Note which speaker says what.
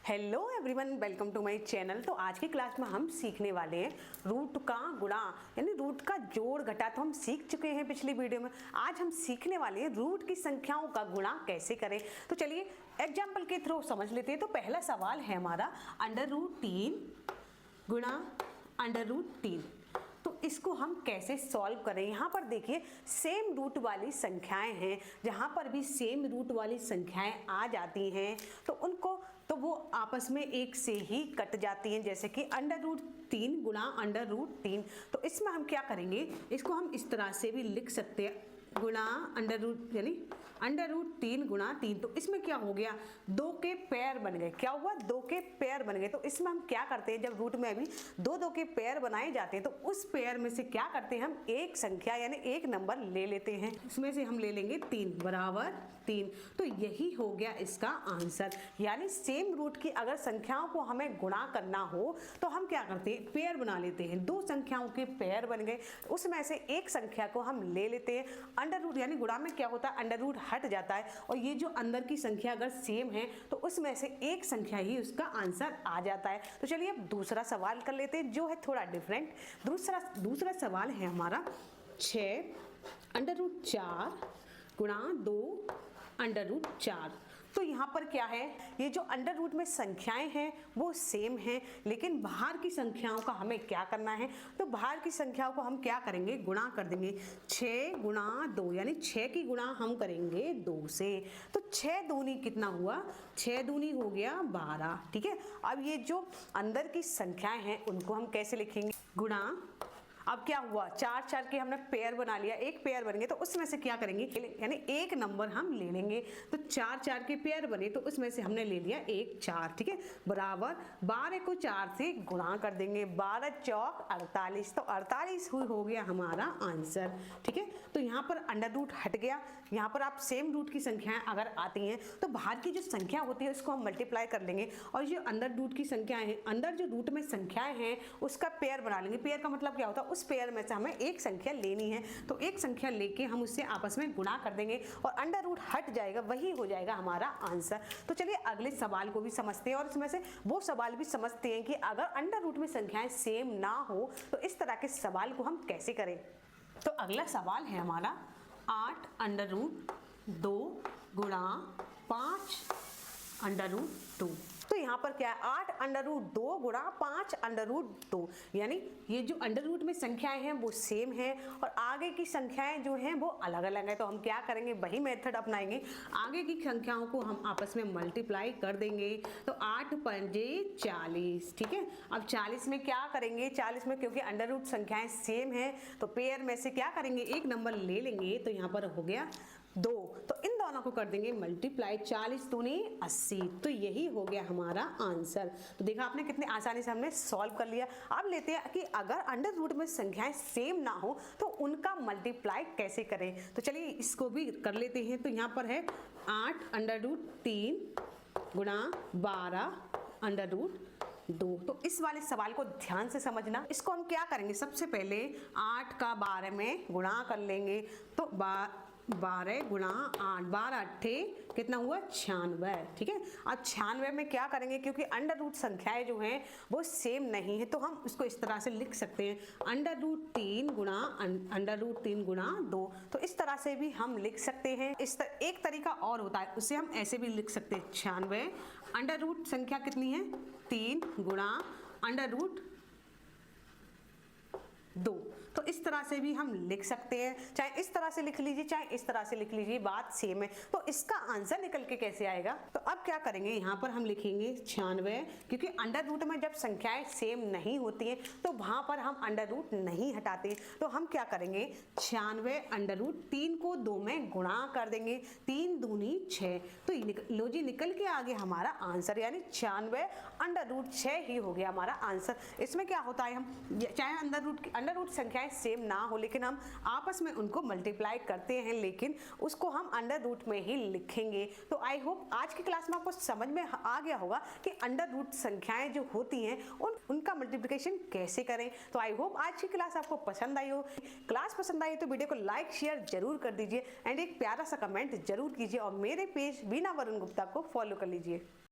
Speaker 1: Hello everyone, welcome to my channel. तो आज की क्लास में हम सीखने वाले हैं रूट का गुणा, यानी रूट का जोड़ घटा तो हम सीख चुके हैं पिछली वीडियो में। आज हम सीखने वाले हैं रूट की संख्याओं का गुणा कैसे करें। तो चलिए एग्जाम्पल के थ्रू समझ लेते हैं। तो पहला सवाल है हमारा √3 गुणा √3। तो इसको हम कैसे सॉल्व करें। यहाँ पर देखिए सेम रूट वाली संख्याएं हैं, जहाँ पर भी सेम रूट वाली संख्याएं आ जाती हैं तो वो आपस में एक से ही कट जाती हैं। जैसे कि √3 गुणा √3। तो इसमें हम क्या करेंगे, इसको हम इस तरह से भी लिख सकते हैं, गुणा यानी √3 गुणा 3। तो इसमें क्या हो गया, दो के पेयर बन गए। क्या हुआ, दो के पेयर बन गए। तो इसमें हम क्या करते हैं, जब रूट में अभी दो के पेयर बनाए जाते हैं तो उस पेयर में से क्या करते हैं, हम एक संख्या यानी एक नंबर ले लेते हैं। इसमें से हम ले लेंगे 3 बराबर 3। तो यही हो गया इसका आंसर। यानी सेम रूट की अगर संख्याओं को हमें गुणा करना हो तो हम क्या करते हैं, पेयर बना लेते हैं। दो संख्याओं के पेयर बन गए, उसमें से एक संख्या को हम ले लेते हैं। अंडर रूट यानी गुणा में क्या होता है, अंडर रूट हट जाता है और ये जो अंदर की संख्या अगर सेम है तो उसमें से एक संख्या ही उसका आंसर आ जाता है। तो चलिए अब दूसरा सवाल कर लेते हैं जो है थोड़ा डिफरेंट। दूसरा सवाल है हमारा 6 √4 गुणा 2 √4। तो यहाँ पर क्या है, ये जो अंडर रूट में संख्याएं हैं वो सेम हैं, लेकिन बाहर की संख्याओं का हमें क्या करना है। तो बाहर की संख्याओं को हम क्या करेंगे, गुणा कर देंगे। 6 गुणा 2 यानी 6 की गुणा हम करेंगे 2 से। तो 6 दूनी कितना हुआ, 6 दूनी हो गया 12। ठीक है, अब ये जो अंदर की संख्याएं हैं उनको हम कैसे लिखेंगे, गुणा। अब क्या हुआ, 4 के हमने पेयर बना लिया, एक पेयर बन गए तो उसमें से क्या करेंगे, यानी एक नंबर हम ले लेंगे। तो 4 के पेयर बने तो उसमें से हमने ले लिया 1 4। ठीक है, बराबर 12 को 4 से गुणा कर देंगे। 12 चौक 48। तो 48 हो गया हमारा आंसर। ठीक है, तो यहाँ पर अंडर रूट हट गया। यहाँ पर आप सेम रूट की संख्याएं अगर आती हैं तो बाहर की जो संख्या होती है उसको हम मल्टीप्लाई कर लेंगे और जो अंदर रूट की संख्याएं हैं, अंदर जो रूट में संख्याएं हैं उसका पेयर बना लेंगे। पेयर का मतलब क्या होता है, उस पेयर में से हमें एक संख्या लेनी है तो एक संख्या लेके हम उससे आपस में गुणा कर देंगे और अंडर रूट हट जाएगा, वही हो जाएगा हमारा आंसर। तो चलिए अगले सवाल को भी समझते हैं और इसमें से वो सवाल भी समझते हैं कि अगर अंडर रूट में संख्याएं सेम ना हो तो इस तरह के सवाल को हम कैसे करें। तो अगला सवाल है हमारा 8 √2 गुणा 5 √2। तो यहाँ पर क्या है, 8 √2 गुणा 5 √2। यानी ये जो अंडर रूट में संख्याएं हैं वो सेम है और आगे की संख्याएं जो हैं वो अलग अलग है। तो हम क्या करेंगे, वही मेथड अपनाएंगे। आगे की संख्याओं को हम आपस में मल्टीप्लाई कर देंगे। तो 8 पंजे 40। ठीक है, अब 40 में क्या करेंगे, 40 में क्योंकि अंडर रूट संख्याएं सेम है तो पेयर में से क्या करेंगे, एक नंबर ले लेंगे। तो यहाँ पर हो गया 2। तो इन दोनों को कर देंगे मल्टीप्लाई, 40 दूनी 80। तो यही हो गया हमारा आंसर। तो देखा आपने कितने आसानी से हमने सॉल्व कर लिया। अब लेते हैं कि अगर अंडर रूट में संख्याएं सेम ना हो तो उनका मल्टीप्लाई कैसे करें। तो चलिए इसको भी कर लेते हैं। तो यहाँ पर है 8 √3 गुणा 12 √2। तो इस वाले सवाल को ध्यान से समझना। इसको हम क्या करेंगे, सबसे पहले 8 का 12 में गुणा कर लेंगे। तो 12 गुणा 8, 12 8 कितना हुआ, 96। ठीक है, अब 96 में क्या करेंगे, क्योंकि अंडर रूट संख्याएं जो हैं वो सेम नहीं है तो हम उसको इस तरह से लिख सकते हैं, √3 गुणा 2। तो इस तरह से भी हम लिख सकते हैं। एक तरीका और होता है, उससे हम ऐसे भी लिख सकते हैं, 96 अंडर रूट संख्या कितनी है, 3 गुणा √2। तो इस तरह से भी हम लिख सकते हैं, चाहे इस तरह से लिख लीजिए चाहे इस तरह से लिख लीजिए, बात सेम है। तो इसका आंसर निकल के कैसे आएगा, तो अब क्या करेंगे, यहाँ पर हम लिखेंगे 96, क्योंकि अंडर रूट में जब संख्याएं सेम नहीं होती हैं तो वहां पर हम अंडर रूट नहीं हटाते। तो हम क्या करेंगे, 96 अंडर रूट 3 को 2 में गुणा कर देंगे, 3 दूनी 6। तो लो जी, निकल के आ गया हमारा आंसर, यानी 96 अंडर रूट 6 ही हो गया हमारा आंसर। इसमें क्या होता है, हम चाहे अंडर रूट संख्याएं सेम ना हो लेकिन हम आपस में उनको मल्टीप्लाई करते हैं, लेकिन उसको हम अंडर रूट में ही लिखेंगे। तो आई होप आज की क्लास में आपको समझ में आ गया होगा कि अंडर रूट संख्याएं जो होती हैं उनका मल्टीप्लिकेशन कैसे करें। तो आई होप आज की क्लास आपको पसंद आई हो। क्लास पसंद आई तो वीडियो को लाइक शेयर जरूर कर दीजिए एंड एक प्यारा सा कमेंट जरूर कीजिए और मेरे पेज वीणा वरुण गुप्ता को फॉलो कर लीजिए।